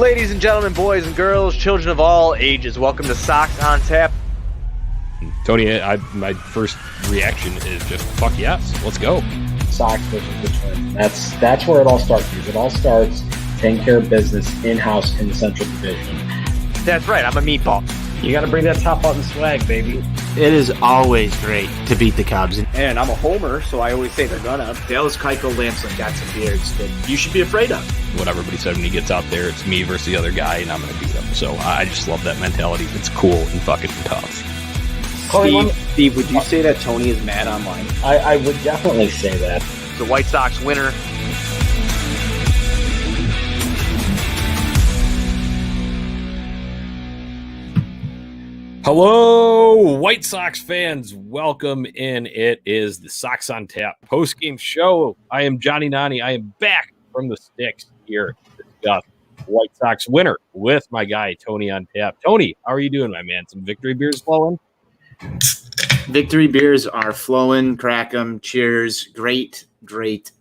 Ladies and gentlemen, boys and girls, children of all ages, welcome to Sox on Tap. Tony, my first reaction is just, fuck yes, let's go. Sox versus the Twins. That's where it all starts. It all starts taking care of business in-house in the Central Division. That's right, I'm a meatball. You got to bring that top button swag, baby. It is always great to beat the Cubs. And I'm a homer, so I always say they're gonna. Dallas Keuchel, Lancelin got some beards that you should be afraid of. What everybody said when he gets out there, it's me versus the other guy, and I'm going to beat him. So I just love that mentality. It's cool and fucking tough. Steve, would you say that Tony is mad online? I would definitely say that. The White Sox winner. Hello, White Sox fans. Welcome in. It is the Sox on Tap postgame show. I am Jonnie. I am back from the sticks here to discuss White Sox winner with my guy, Tony on Tap. Tony, how are you doing, my man? Some victory beers flowing? Victory beers are flowing. Crack them. Cheers. Great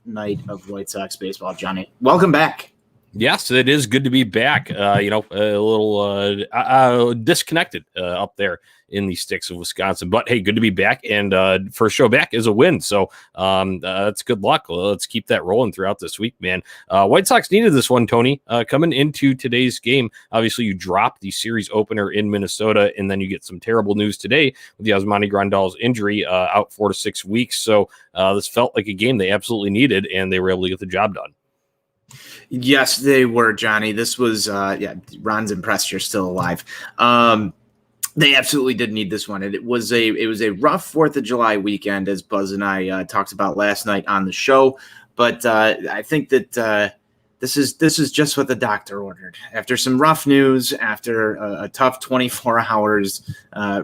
night of White Sox baseball, Jonnie. Welcome back. Yes, it is good to be back. A little disconnected up there in the sticks of Wisconsin. But, hey, good to be back. And first show back is a win. So that's good luck. Let's keep that rolling throughout this week, man. White Sox needed this one, Tony. Coming into today's game, obviously you drop the series opener in Minnesota, and then you get some terrible news today with the Yasmani Grandal's injury out 4 to 6 weeks. So this felt like a game they absolutely needed, and they were able to get the job done. Yes, they were, Jonnie. This was, Ron's impressed you're still alive. They absolutely did need this one. It was a rough 4th of July weekend, as Buzz and I talked about last night on the show. But I think that this is just what the doctor ordered. After some rough news, after a tough 24 hours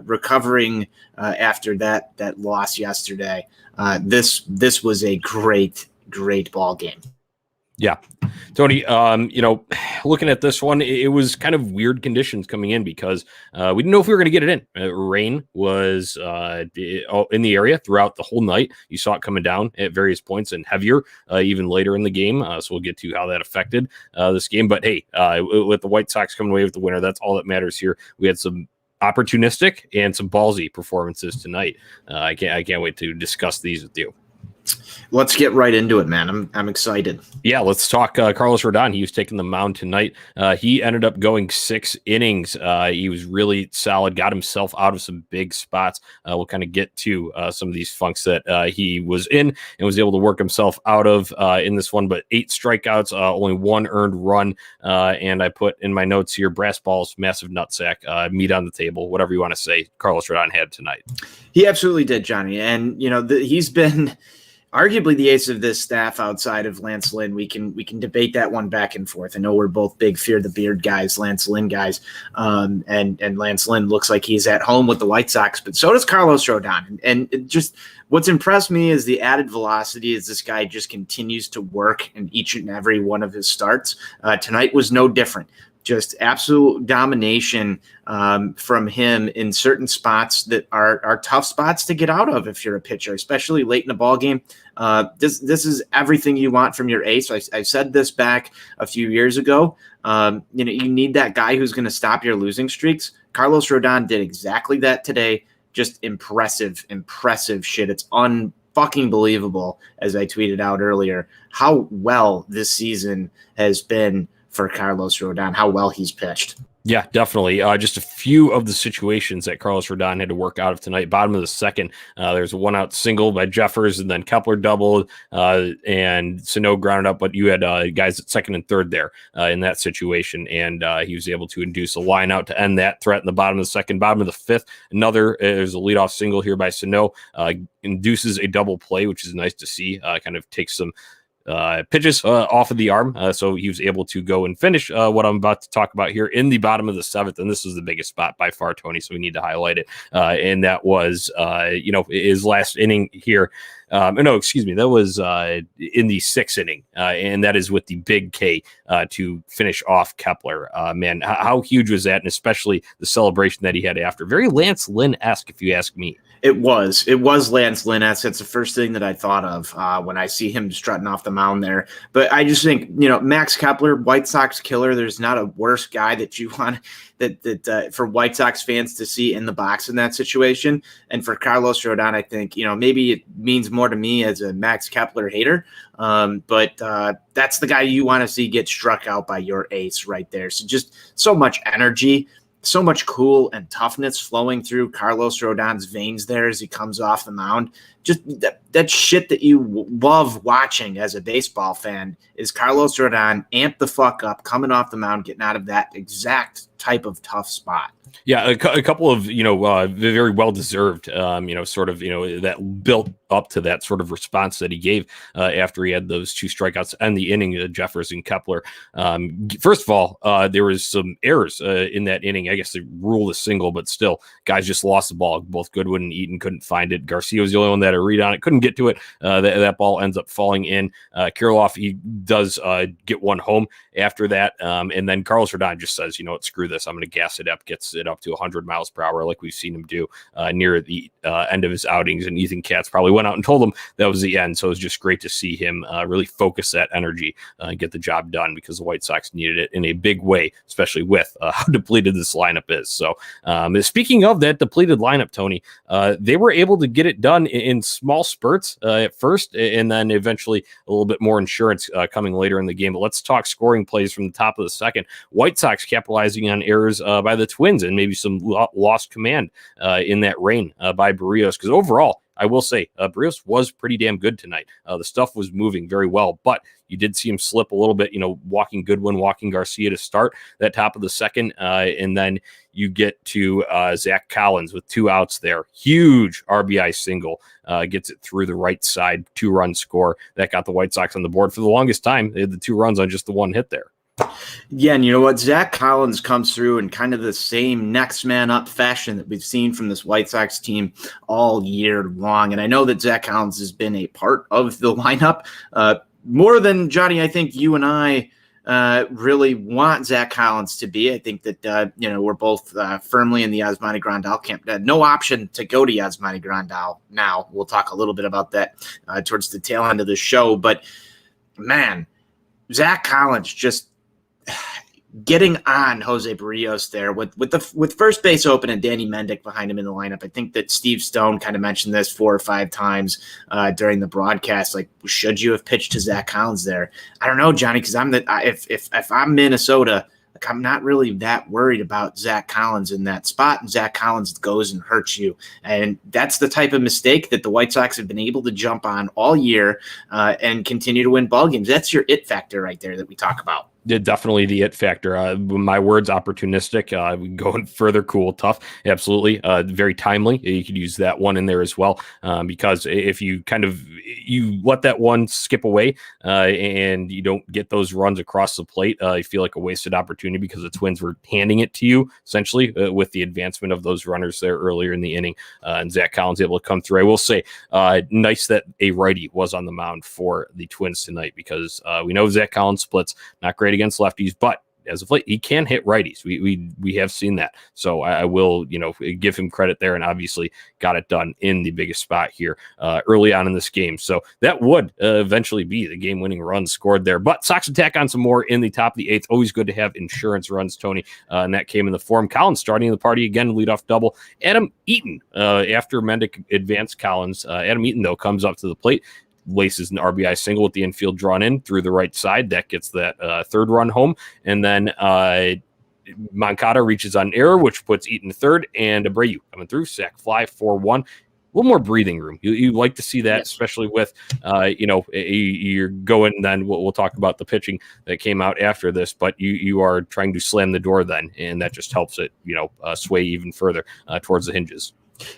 recovering after that loss yesterday, this was a great ball game. Yeah. Tony, looking at this one, it was kind of weird conditions coming in because we didn't know if we were going to get it in. Rain was in the area throughout the whole night. You saw it coming down at various points and heavier even later in the game. So we'll get to how that affected this game. But, hey, with the White Sox coming away with the winner, that's all that matters here. We had some opportunistic and some ballsy performances tonight. I can't wait to discuss these with you. Let's get right into it, man. I'm excited. Yeah, let's talk Carlos Rodon. He was taking the mound tonight. He ended up going 6 innings. He was really solid, got himself out of some big spots. We'll kind of get to some of these funks that he was in and was able to work himself out of in this one. But 8 strikeouts, only 1 earned run. And I put in my notes here, brass balls, massive nutsack, meat on the table, whatever you want to say, Carlos Rodon had tonight. He absolutely did, Jonnie. And, he's been arguably the ace of this staff outside of Lance Lynn. We can debate that one back and forth. I know we're both big Fear the Beard guys, Lance Lynn guys, and Lance Lynn looks like he's at home with the White Sox, but so does Carlos Rodon. And just what's impressed me is the added velocity as this guy just continues to work in each and every one of his starts. Tonight was no different. Just absolute domination from him in certain spots that are tough spots to get out of if you're a pitcher, especially late in the ball game. This is everything you want from your ace. I said this back a few years ago. You need that guy who's going to stop your losing streaks. Carlos Rodon did exactly that today. Just impressive shit. It's fucking believable, as I tweeted out earlier, how well this season has been for Carlos Rodon, how well he's pitched. Yeah, definitely. Just a few of the situations that Carlos Rodon had to work out of tonight. Bottom of the second, there's a 1-out single by Jeffers, and then Kepler doubled, and Sano grounded up, but you had guys at second and third there in that situation, and he was able to induce a line out to end that threat in the bottom of the second. Bottom of the fifth, there's a leadoff single here by Sano, induces a double play, which is nice to see, kind of takes some pitches off of the arm, so he was able to go and finish what I'm about to talk about here in the bottom of the 7th, and this was the biggest spot by far, Tony, so we need to highlight it, and that was his last inning here. That was in the 6th inning, and that is with the big K to finish off Kepler. Man, how huge was that, and especially the celebration that he had after. Very Lance Lynn-esque, if you ask me. It was Lance Lynn. That's the first thing that I thought of when I see him strutting off the mound there. But I just think, Max Kepler, White Sox killer. There's not a worse guy that you want that for White Sox fans to see in the box in that situation. And for Carlos Rodon, I think, maybe it means more to me as a Max Kepler hater. But that's the guy you want to see get struck out by your ace right there. So just so much energy, so much cool and toughness flowing through Carlos Rodon's veins there as he comes off the mound. Just that shit that you love watching as a baseball fan is Carlos Rodon amped the fuck up, coming off the mound, getting out of that exact type of tough spot. Yeah, a couple of, very well-deserved, that built up to that sort of response that he gave after he had those 2 strikeouts and the inning, Jeffers and Kepler. First of all, there was some errors in that inning. I guess they ruled a single, but still, guys just lost the ball. Both Goodwin and Eaton couldn't find it. Garcia was the only one that had a read on it, couldn't get to it. That ball ends up falling in. Kirilloff, he does get one home after that, and then Carlos Rodon just says, screw this, I'm going to gas it up, gets it up to 100 miles per hour like we've seen him do near the end of his outings, and Ethan Katz probably went out and told him that was the end. So it was just great to see him really focus that energy and get the job done, because the White Sox needed it in a big way, especially with how depleted this lineup is. So speaking of that depleted lineup, Tony, they were able to get it done in small spurts at first, and then eventually a little bit more insurance coming later in the game. But let's talk scoring plays from the top of the second. White Sox capitalizing on errors by the Twins and maybe some lost command in that rain by Barrios, because overall, I will say, Barrios was pretty damn good tonight. The stuff was moving very well, but you did see him slip a little bit, walking Goodwin, walking Garcia to start that top of the second, and then you get to Zach Collins with 2 outs there. Huge RBI single, gets it through the right side, 2-run score. That got the White Sox on the board for the longest time. They had the 2 runs on just the 1 hit there. Yeah, and you know what? Zach Collins comes through in kind of the same next man up fashion that we've seen from this White Sox team all year long. And I know that Zach Collins has been a part of the lineup more than, Jonnie, I think you and I really want Zach Collins to be. I think that, we're both firmly in the Yasmani Grandal camp. No option to go to Yasmani Grandal now. We'll talk a little bit about that towards the tail end of the show. But, man, Zach Collins just getting on Jose Barrios there with first base open and Danny Mendick behind him in the lineup. I think that Steve Stone kind of mentioned this 4 or 5 times during the broadcast. Like, should you have pitched to Zach Collins there? I don't know, Jonnie, because if I'm Minnesota, like, I'm not really that worried about Zach Collins in that spot, and Zach Collins goes and hurts you. And that's the type of mistake that the White Sox have been able to jump on all year and continue to win ball games. That's your it factor right there that we talk about. Definitely the it factor. My words, opportunistic. We can go further, cool, tough. Absolutely. Very timely. You could use that one in there as well, because if you you let that one skip away and you don't get those runs across the plate, you feel like a wasted opportunity, because the Twins were handing it to you essentially with the advancement of those runners there earlier in the inning, and Zach Collins able to come through. I will say, nice that a righty was on the mound for the Twins tonight, because we know Zach Collins splits, not great against lefties, but as of late, he can hit righties. We have seen that. So I will, give him credit there, and obviously got it done in the biggest spot here early on in this game. So that would eventually be the game-winning run scored there. But Sox attack on some more in the top of the 8th. Always good to have insurance runs, Tony, and that came in the form. Collins starting the party again, leadoff double. Adam Eaton, after Mendick advanced Collins, Adam Eaton, though, comes up to the plate, laces an RBI single with the infield drawn in through the right side. That gets that 3rd run home. And then Moncada reaches on error, which puts Eaton to 3rd, and Abreu coming through, sac fly, 4-1. A little more breathing room. You like to see that, yes, especially with, you're going then. We'll talk about the pitching that came out after this, but you are trying to slam the door then, and that just helps it, sway even further towards the hinges.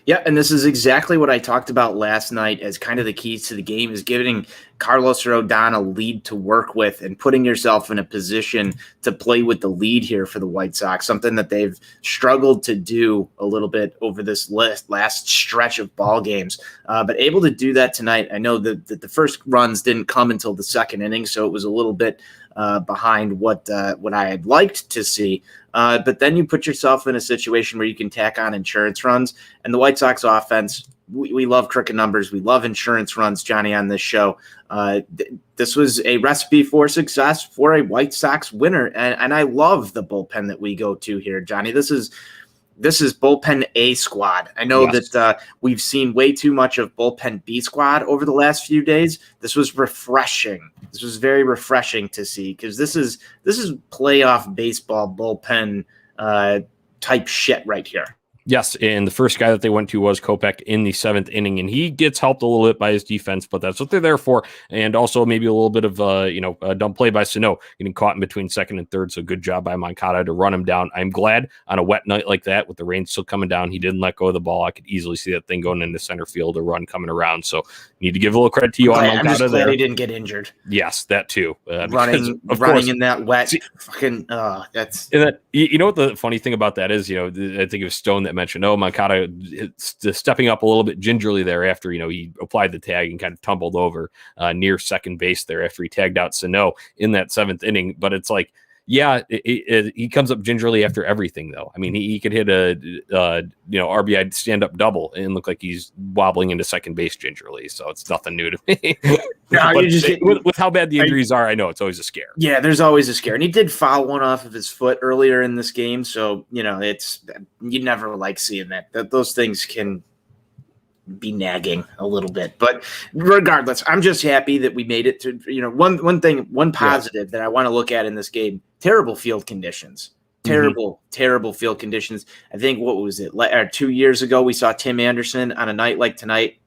Yeah, and this is exactly what I talked about last night as kind of the keys to the game, is giving Carlos Rodon a lead to work with and putting yourself in a position to play with the lead here for the White Sox, something that they've struggled to do a little bit over this last stretch of ball games, but able to do that tonight. I know that the first runs didn't come until the 2nd inning, so it was a little bit behind what I had liked to see. But then you put yourself in a situation where you can tack on insurance runs, and the White Sox offense, we love crooked numbers. We love insurance runs, Jonnie, on this show. This was a recipe for success for a White Sox winner. And I love the bullpen that we go to here, Jonnie. This is bullpen A squad. I know that we've seen way too much of bullpen B squad over the last few days. This was refreshing. This was very refreshing to see, because this is playoff baseball bullpen type shit right here. Yes, and the first guy that they went to was Kopech in the 7th inning, and he gets helped a little bit by his defense, but that's what they're there for. And also maybe a little bit of a dumb play by Sano, getting caught in between 2nd and 3rd. So good job by Moncada to run him down. I'm glad on a wet night like that, with the rain still coming down, he didn't let go of the ball. I could easily see that thing going into center field, a run coming around. So need to give a little credit to you on Moncada. I'm just glad there. He didn't get injured. Yes, that too. Running in that wet, that's. And that, you know what the funny thing about that is, I think it was Stone that mentioned, Moncada stepping up a little bit gingerly there after, he applied the tag and kind of tumbled over near second base there after he tagged out Sano in that 7th inning. But it's like, he comes up gingerly after everything, though. I mean, he could hit a RBI stand-up double and look like he's wobbling into second base gingerly. So it's nothing new to me. With how bad the injuries are, I know it's always a scare. Yeah, there's always a scare. And he did foul one off of his foot earlier in this game. So, it's you never like seeing that. Those things can be nagging a little bit. But regardless, I'm just happy that we made it to, one positive that I want to look at in this game. Terrible field conditions. Terrible field conditions. I think, what was it? 2 years ago, we saw Tim Anderson on a night like tonight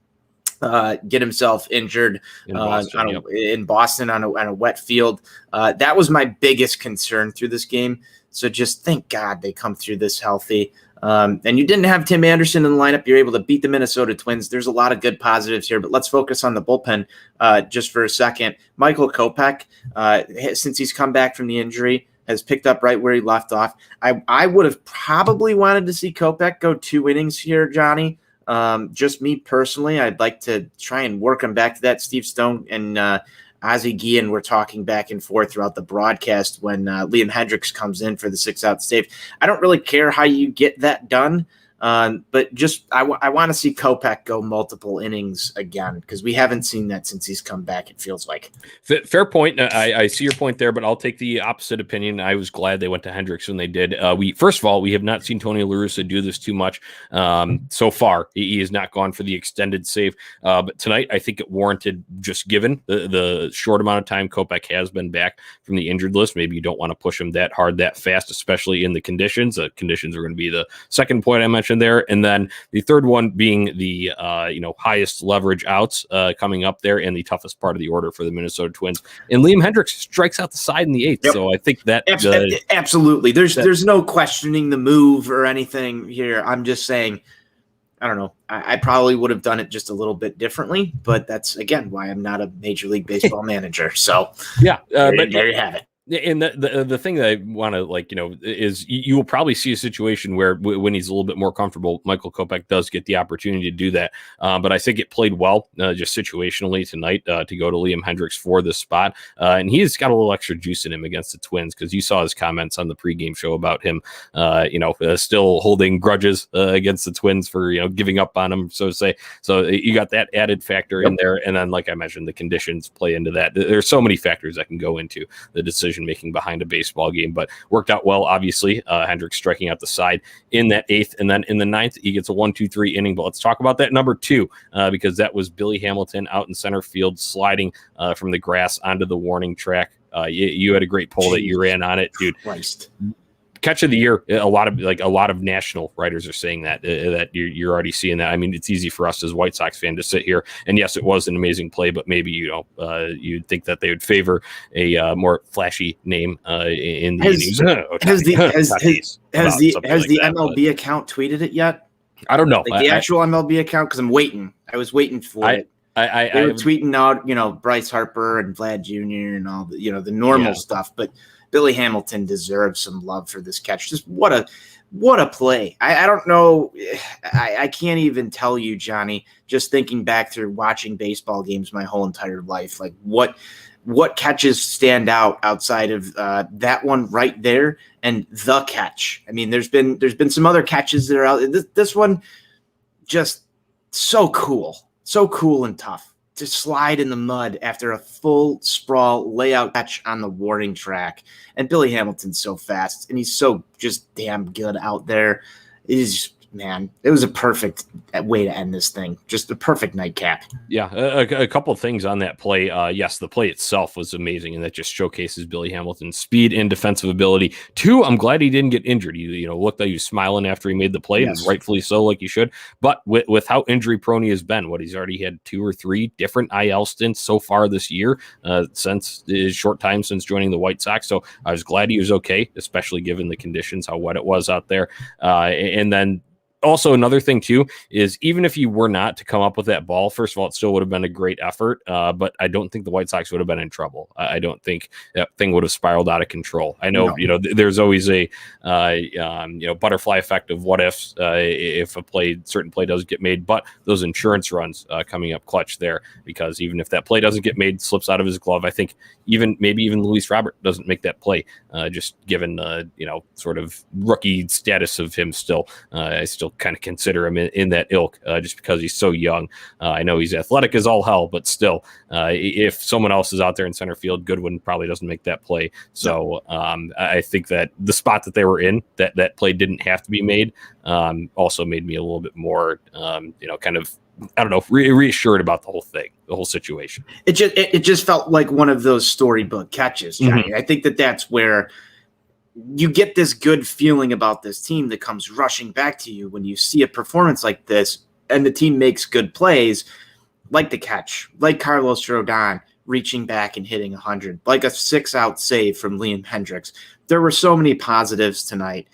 get himself injured in Boston on a wet field. That was my biggest concern through this game. So just thank God they come through this healthy. And you didn't have Tim Anderson in the lineup. You're able to beat the Minnesota Twins. There's a lot of good positives here, but let's focus on the bullpen just for a second. Michael Kopech, since he's come back from the injury, has picked up right where he left off. I would have probably wanted to see Kopech go 2 innings here, Jonnie. Just me personally, I'd like to try and work him back to that. Steve Stone and Ozzie Guillen were talking back and forth throughout the broadcast when Liam Hendricks comes in for the 6-out save. I don't really care how you get that done, but just I want to see Kopech go multiple innings again, because we haven't seen that since he's come back, it feels like. Fair point. I see your point there, but I'll take the opposite opinion. I was glad they went to Hendricks when they did. First of all, we have not seen Tony La Russa do this too much so far. He has not gone for the extended save, but tonight I think it warranted, just given the short amount of time Kopech has been back from the injured list. Maybe you don't want to push him that hard, that fast, especially in the conditions. The conditions are going to be the second point I mentioned there, and then the third one being the highest leverage outs coming up there, and the toughest part of the order for the Minnesota Twins. And Liam Hendricks strikes out the side in the 8th. Yep. So I think that absolutely, there's no questioning the move or anything here. I'm just saying, I don't know. I probably would have done it just a little bit differently, but that's again why I'm not a Major League Baseball manager. So but there you have it. And the thing that I want to is you will probably see a situation where when he's a little bit more comfortable, Michael Kopech does get the opportunity to do that. But I think it played well just situationally tonight to go to Liam Hendricks for this spot. And he's got a little extra juice in him against the Twins, because you saw his comments on the pregame show about him, still holding grudges against the Twins for, giving up on him, so to say. So you got that added factor in there. And then, like I mentioned, the conditions play into that. There's so many factors that can go into the decision making behind a baseball game, but worked out well. Obviously, Hendricks striking out the side in that 8th, and then in the 9th, he gets a 1-2-3 inning. But let's talk about that number 2, because that was Billy Hamilton out in center field, sliding from the grass onto the warning track. You had a great poll that you ran on it, dude. Christ. Catch of the year. A lot of national writers are saying that you're already seeing that. I mean, it's easy for us as White Sox fan to sit here, and yes, it was an amazing play, but maybe you'd think that they would favor a more flashy name in the innings. Has the MLB account tweeted it yet? I don't know. The actual MLB account, because I'm waiting. I was waiting for it. They were tweeting out, Bryce Harper and Vlad Jr. and all the normal stuff, but Billy Hamilton deserves some love for this catch. Just what a play. I don't know. I can't even tell you, Jonnie, just thinking back through watching baseball games my whole entire life, like what what catches stand out outside of that one right there and the catch? I mean, there's been some other catches that are out. This one just so cool and tough to slide in the mud after a full sprawl layout catch on the warning track. And Billy Hamilton's so fast, and he's so just damn good out there. It is. Man, it was a perfect way to end this thing. Just a perfect nightcap. Yeah, a couple of things on that play. Yes, the play itself was amazing, and that just showcases Billy Hamilton's speed and defensive ability. Two, I'm glad he didn't get injured. He looked like he was smiling after he made the play, Yes. and rightfully so, like he should. But with how injury prone he has been, he's already had 2 or 3 different IL stints so far this year, since his short time since joining the White Sox. So I was glad he was okay, especially given the conditions, how wet it was out there. And then also, another thing, too, is even if you were not to come up with that ball, first of all, it still would have been a great effort, but I don't think the White Sox would have been in trouble. I don't think that thing would have spiraled out of control. I know, there's always a, butterfly effect of what ifs if certain play doesn't get made, but those insurance runs coming up clutch there, because even if that play doesn't get made, slips out of his glove, I think maybe even Luis Robert doesn't make that play, just given the, sort of rookie status of him still. I still kind of consider him in that ilk, just because he's so young. I know he's athletic as all hell, but still, if someone else is out there in center field, Goodwin probably doesn't make that play. So I think that the spot that they were in, that play didn't have to be made, also made me a little bit more, kind of, I don't know, reassured about the whole thing, the whole situation. It just felt like one of those storybook catches, Johnny. Mm-hmm. I think that's where you get this good feeling about this team that comes rushing back to you when you see a performance like this and the team makes good plays, like the catch, like Carlos Rodon reaching back and hitting 100, like a 6-out save from Liam Hendricks. There were so many positives tonight,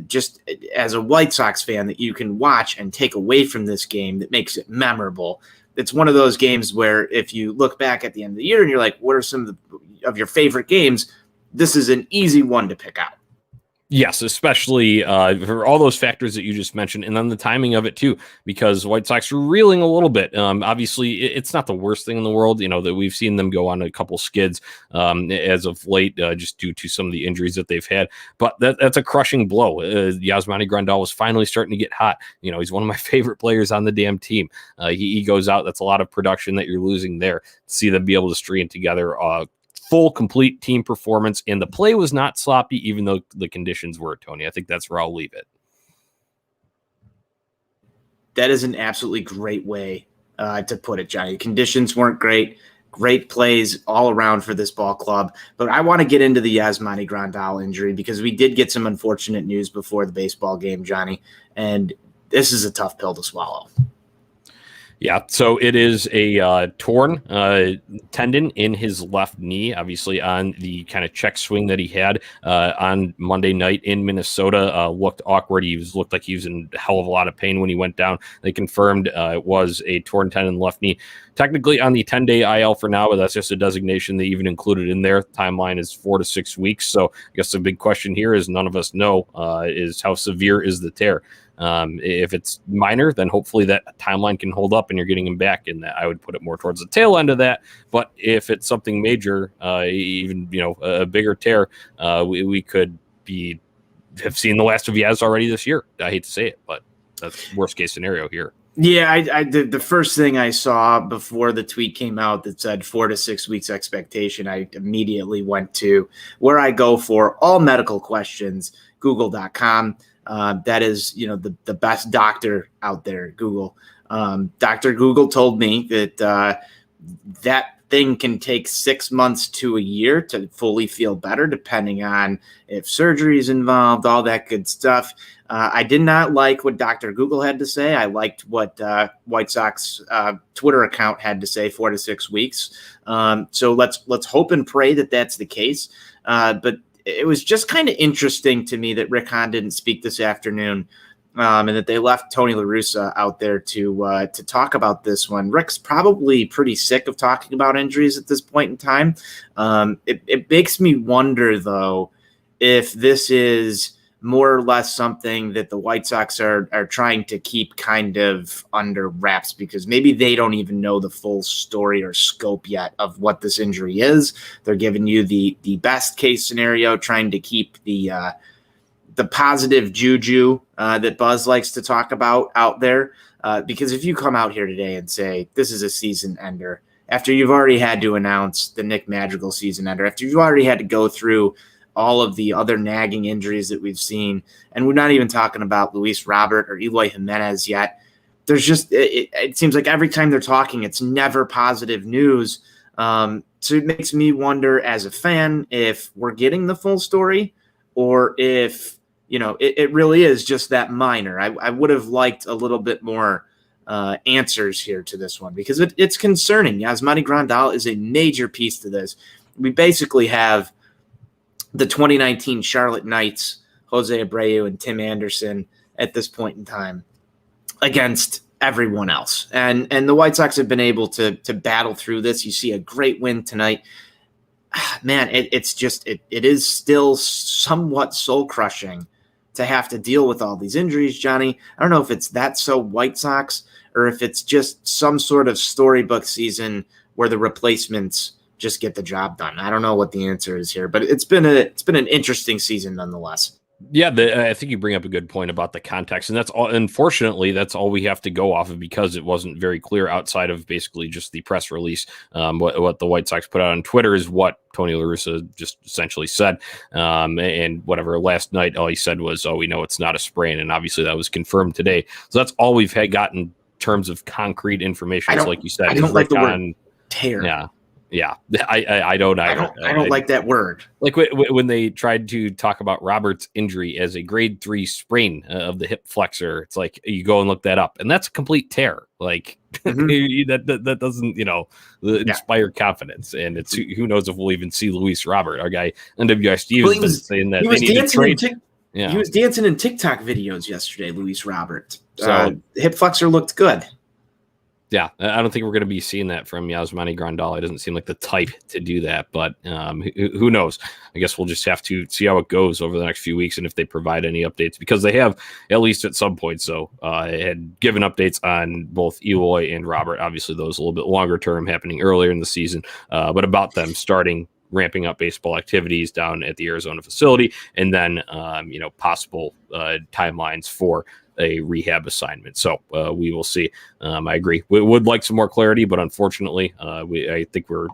just as a White Sox fan, that you can watch and take away from this game that makes it memorable. It's one of those games where if you look back at the end of the year and you're like, what are some of your favorite games? This is an easy one to pick out. Yes, especially for all those factors that you just mentioned, and then the timing of it too, because White Sox are reeling a little bit. Obviously, it's not the worst thing in the world, that we've seen them go on a couple skids as of late, just due to some of the injuries that they've had. But that's a crushing blow. Yasmani Grandal was finally starting to get hot. He's one of my favorite players on the damn team. He goes out. That's a lot of production that you're losing there. See them be able to string together full, complete team performance, and the play was not sloppy, even though the conditions were, Tony. I think that's where I'll leave it. That is an absolutely great way to put it, Johnny. Conditions weren't great. Great plays all around for this ball club. But I want to get into the Yasmani Grandal injury because we did get some unfortunate news before the baseball game, Johnny, and this is a tough pill to swallow. Yeah, so it is a torn tendon in his left knee, obviously on the kind of check swing that he had on Monday night in Minnesota. Looked awkward. Looked like he was in a hell of a lot of pain when he went down. They confirmed it was a torn tendon in the left knee. Technically on the 10-day IL for now, but that's just a designation they even included in there. Timeline is 4 to 6 weeks. So I guess the big question here is none of us know is how severe is the tear. If it's minor, then hopefully that timeline can hold up and you're getting him back in that. I would put it more towards the tail end of that. But if it's something major, even, a bigger tear, we could have seen the last of Yaz already this year. I hate to say it, but that's worst case scenario here. Yeah, I did. The first thing I saw before the tweet came out that said 4 to 6 weeks expectation, I immediately went to where I go for all medical questions, google.com. That is, the best doctor out there, Google. Dr. Google told me that that thing can take 6 months to a year to fully feel better, depending on if surgery is involved, all that good stuff. I did not like what Dr. Google had to say. I liked what White Sox Twitter account had to say, 4 to 6 weeks. So let's hope and pray that that's the case. But it was just kind of interesting to me that Rick Hahn didn't speak this afternoon, and that they left Tony La Russa out there to talk about this one. Rick's probably pretty sick of talking about injuries at this point in time. It makes me wonder, though, if this is more or less something that the White Sox are trying to keep kind of under wraps because maybe they don't even know the full story or scope yet of what this injury is. They're giving you the best case scenario, trying to keep the positive juju that Buzz likes to talk about out there. Because if you come out here today and say this is a season ender, after you've already had to announce the Nick Madrigal season ender, after you've already had to go through all of the other nagging injuries that we've seen, and we're not even talking about Luis Robert or Eloy Jimenez yet, there's just it seems like every time they're talking, it's never positive news. So it makes me wonder as a fan if we're getting the full story or if it really is just that minor. I would have liked a little bit more answers here to this one because it's concerning. Yasmani Grandal is a major piece to this. We basically have the 2019 Charlotte Knights, Jose Abreu and Tim Anderson at this point in time against everyone else. And the White Sox have been able to battle through this. You see a great win tonight. Man, it is still somewhat soul crushing to have to deal with all these injuries, Johnny. I don't know if it's that so White Sox or if it's just some sort of storybook season where the replacements just get the job done. I don't know what the answer is here, but it's been an interesting season nonetheless. Yeah, I think you bring up a good point about the context, and that's all. Unfortunately, that's all we have to go off of because it wasn't very clear outside of basically just the press release. What the White Sox put out on Twitter is what Tony La Russa just essentially said, and whatever last night, all he said was, "Oh, we know it's not a sprain," and obviously that was confirmed today. So that's all we've had gotten in terms of concrete information. Like you said, I don't like the word tear. Yeah, I don't like that word. Like when they tried to talk about Robert's injury as a grade 3 sprain of the hip flexor, it's like you go and look that up, and that's a complete tear. Like that doesn't inspire confidence, and it's who knows if we'll even see Luis Robert, our guy NWI Steve has been saying that he was dancing he was dancing in TikTok videos yesterday. Luis Robert, so hip flexor looked good. Yeah, I don't think we're going to be seeing that from Yasmani Grandal. It doesn't seem like the type to do that, but who knows? I guess we'll just have to see how it goes over the next few weeks and if they provide any updates, because they have, at least at some point, had given updates on both Eloy and Robert. Obviously, those a little bit longer term happening earlier in the season, but about them ramping up baseball activities down at the Arizona facility, and then possible timelines for a rehab assignment. So we will see. I agree. We would like some more clarity, but unfortunately, I think we're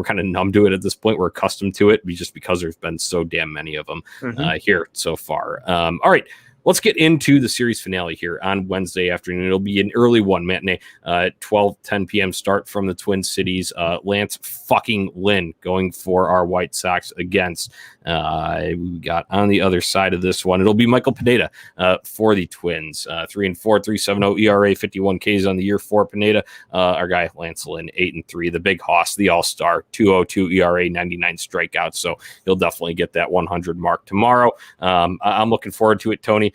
kind of numb to it at this point. We're accustomed to it just because there's been so damn many of them here so far. All right. Let's get into the series finale here on Wednesday afternoon. It'll be an early one, matinee, 10 p.m. start from the Twin Cities. Lance fucking Lynn going for our White Sox against, we got on the other side of this one. It'll be Michael Pineda for the Twins. 3-4, 3.70 ERA, 51 Ks on the year for Pineda. Our guy, Lance Lynn, 8-3, the big hoss, the all-star, 2.02 ERA, 99 strikeouts. So he'll definitely get that 100 mark tomorrow. I'm looking forward to it, Tony.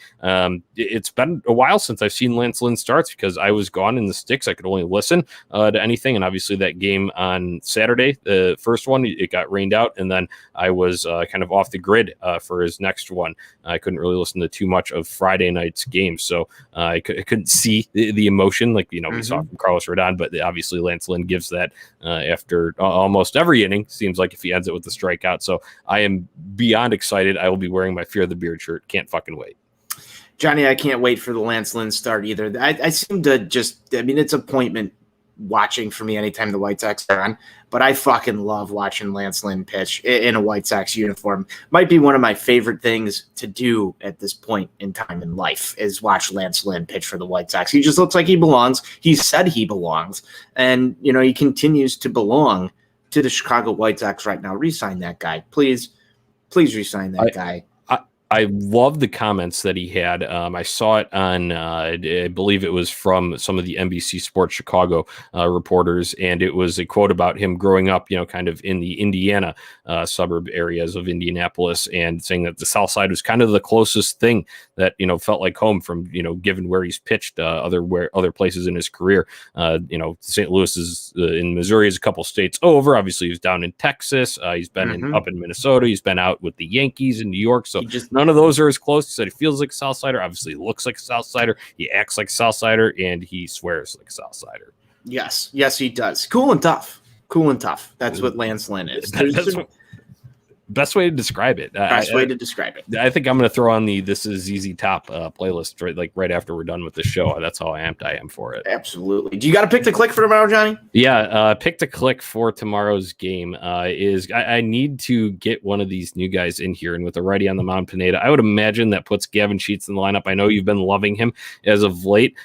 It's been a while since I've seen Lance Lynn starts because I was gone in the sticks. I could only listen to anything. And obviously that game on Saturday, the first one, it got rained out. And then I was kind of off the grid for his next one. I couldn't really listen to too much of Friday night's game. So I couldn't see the emotion like, we saw from Carlos Rodon. But obviously Lance Lynn gives that after almost every inning, seems like, if he ends it with the strikeout. So I am beyond excited. I will be wearing my Fear the Beard shirt. Can't fucking wait. Johnny, I can't wait for the Lance Lynn start either. I seem to it's appointment watching for me anytime the White Sox are on, but I fucking love watching Lance Lynn pitch in a White Sox uniform. Might be one of my favorite things to do at this point in time in life is watch Lance Lynn pitch for the White Sox. He just looks like he belongs. He said he belongs, and he continues to belong to the Chicago White Sox right now. Re-sign that guy. Please re-sign that guy. I love the comments that he had. I saw it on, I believe it was from some of the NBC Sports Chicago reporters, and it was a quote about him growing up, kind of in the Indiana suburb areas of Indianapolis, and saying that the South Side was kind of the closest thing that felt like home from given where he's pitched other places in his career. St. Louis is in Missouri is a couple states over. Obviously, he was down in Texas. He's been up in Minnesota. He's been out with the Yankees in New York. So none of those are as close. He said he feels like a Southsider. Obviously, he looks like a Southsider. He acts like a Southsider, and he swears like a Southsider. Yes, he does. Cool and tough. That's what Lance Lynn is. Best way to describe it. I think I'm going to throw on the This Is Easy Top playlist right after we're done with the show. That's how amped I am for it. Absolutely. Do you got to pick the click for tomorrow, Johnny? Yeah, pick the click for tomorrow's game is I need to get one of these new guys in here, and with the righty on the mound, Pineda, I would imagine that puts Gavin Sheets in the lineup. I know you've been loving him as of late,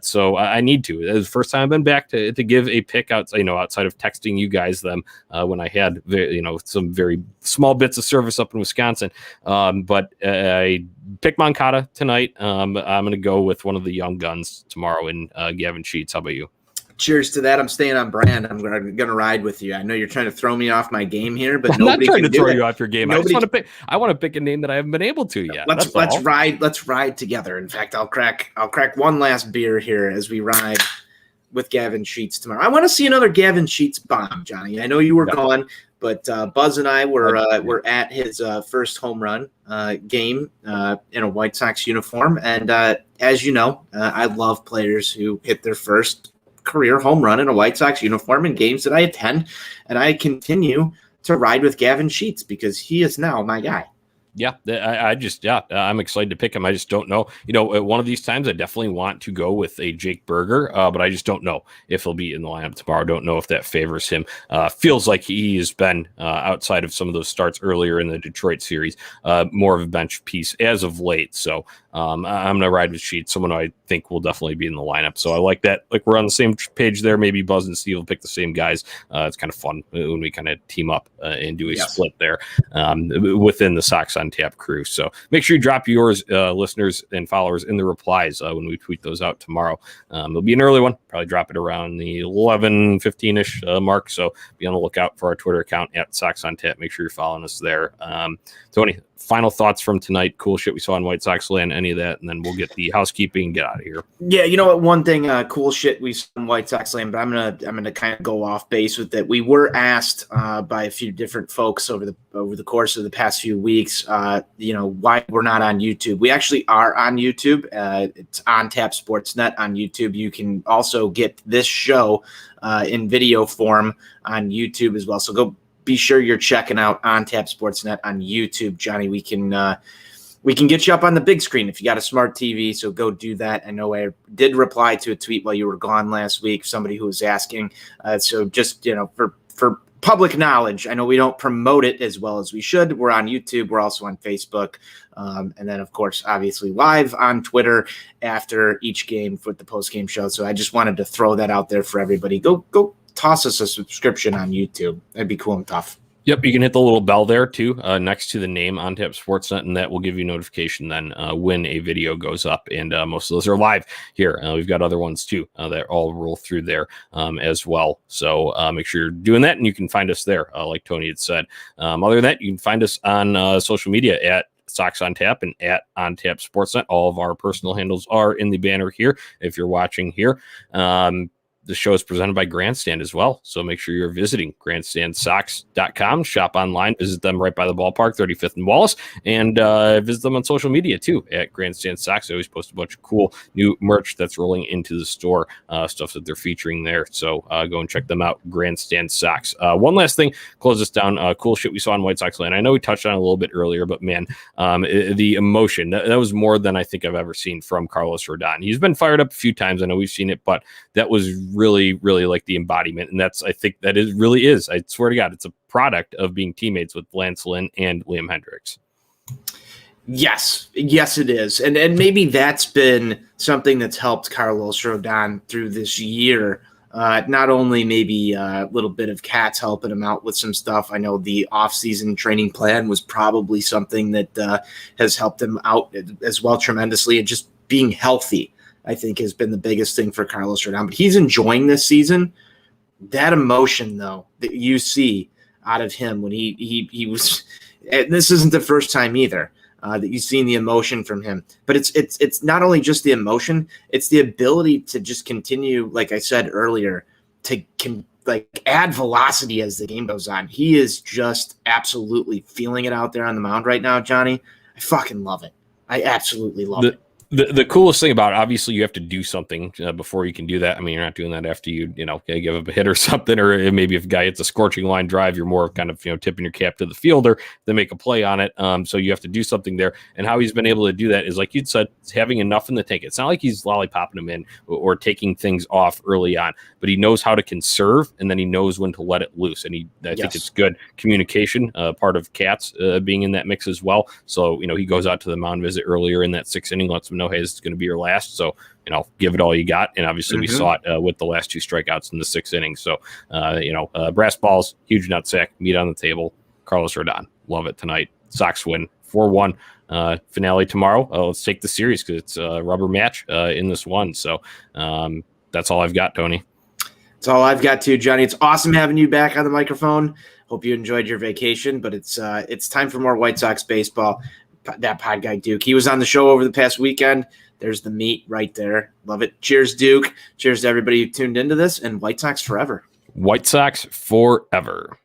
so I need to. It's the first time I've been back to give a pick outside of texting you guys them when I had some very small bits of service up in Wisconsin. But I picked Moncada tonight. I'm going to go with one of the young guns tomorrow in Gavin Sheets. How about you? Cheers to that. I'm staying on brand. I'm going to ride with you. I know you're trying to throw me off my game here, but I'm not trying to throw you off your game. I want to pick a name that I haven't been able to yet. Let's ride together. In fact, I'll crack one last beer here as we ride with Gavin Sheets tomorrow. I want to see another Gavin Sheets bomb, Johnny. I know you were gone, but Buzz and I were at his first home run game in a White Sox uniform. And as you know, I love players who hit their first career home run in a White Sox uniform in games that I attend. And I continue to ride with Gavin Sheets because he is now my guy. Yeah, I'm excited to pick him. I just don't know. At one of these times, I definitely want to go with a Jake Berger, but I just don't know if he'll be in the lineup tomorrow. Don't know if that favors him. Feels like he has been, outside of some of those starts earlier in the Detroit series, more of a bench piece as of late. So I'm going to ride with Sheets, someone I think will definitely be in the lineup. So I like that. Like, we're on the same page there. Maybe Buzz and Steve will pick the same guys. It's kind of fun when we kind of team up and do a split there within the Sox on Tap crew. So make sure you drop yours, listeners and followers, in the replies when we tweet those out tomorrow. It'll be an early one. Probably drop it around the 11:15-ish mark. So be on the lookout for our Twitter account at Sox on Tap. Make sure you're following us there. Tony, final thoughts from tonight. Cool shit we saw in White Sox land, any of that, and then we'll get the housekeeping and get out of here. Yeah, you know what? One thing, cool shit we saw in White Sox land, but I'm gonna kind of go off base with that. We were asked by a few different folks over the course of the past few weeks, why we're not on YouTube. We actually are on YouTube. It's on Tap Sportsnet on YouTube. You can also get this show in video form on YouTube as well. So go. Be sure you're checking out On Tap Sportsnet on YouTube, Johnny. We can get you up on the big screen if you got a smart TV. So go do that. I know I did reply to a tweet while you were gone last week. Somebody who was asking. So just for public knowledge, I know we don't promote it as well as we should. We're on YouTube. We're also on Facebook, and then of course, obviously, live on Twitter after each game with the post-game show. So I just wanted to throw that out there for everybody. Go. Toss us a subscription on YouTube. That'd be cool and tough. Yep, you can hit the little bell there too, next to the name On Tap Sportsnet, and that will give you notification then when a video goes up. And most of those are live here. We've got other ones too that all roll through there as well. So make sure you're doing that, and you can find us there, like Tony had said. Other than that, you can find us on social media at Sox on Tap and at On Tap Sportsnet. All of our personal handles are in the banner here if you're watching here. The show is presented by Grandstand as well. So make sure you're visiting grandstandsox.com. Shop online, visit them right by the ballpark, 35th and Wallace, and visit them on social media too at Grandstand Sox. They always post a bunch of cool new merch that's rolling into the store, stuff that they're featuring there. So go and check them out, Grandstand Sox. One last thing, close this down. Cool shit we saw in White Sox land. I know we touched on it a little bit earlier, but man, the emotion, that was more than I think I've ever seen from Carlos Rodon. He's been fired up a few times. I know we've seen it, but that was really, really like the embodiment. And I think that it really is. I swear to God, it's a product of being teammates with Lance Lynn and Liam Hendricks. Yes, it is. And maybe that's been something that's helped Carlos Rodon through this year. Not only maybe a little bit of Cats helping him out with some stuff. I know the off-season training plan was probably something that has helped him out as well tremendously. And just being healthy, I think, has been the biggest thing for Carlos Rodon. But he's enjoying this season. That emotion, though, that you see out of him when he was – and this isn't the first time either that you've seen the emotion from him. But it's not only just the emotion, it's the ability to just continue, like I said earlier, to add velocity as the game goes on. He is just absolutely feeling it out there on the mound right now, Johnny. I fucking love it. I absolutely love it. The coolest thing about it, obviously you have to do something before you can do that. I mean, you're not doing that after you give up a hit or something, or maybe if a guy hits a scorching line drive, you're more kind of, tipping your cap to the fielder, then make a play on it. So you have to do something there. And how he's been able to do that is, like you'd said, having enough in the tank. It's not like he's lollipopping them in or taking things off early on, but he knows how to conserve, and then he knows when to let it loose. And I think it's good communication, part of Katz being in that mix as well. So, he goes out to the mound visit earlier in that 6th inning, lets him know, hey, this is going to be your last. So, give it all you got. And obviously we saw it with the last 2 strikeouts in the 6th inning. So, brass balls, huge nutsack, meat on the table. Carlos Rodon, love it tonight. Sox win 4-1. Finale tomorrow. Let's take the series because it's a rubber match in this one. So that's all I've got, Tony. That's all I've got too, Johnny. It's awesome having you back on the microphone. Hope you enjoyed your vacation, but it's time for more White Sox baseball. That pod guy Duke, he was on the show over the past weekend. There's the meat right there. Love it. Cheers, Duke. Cheers to everybody who tuned into this, and White Sox forever. White Sox forever.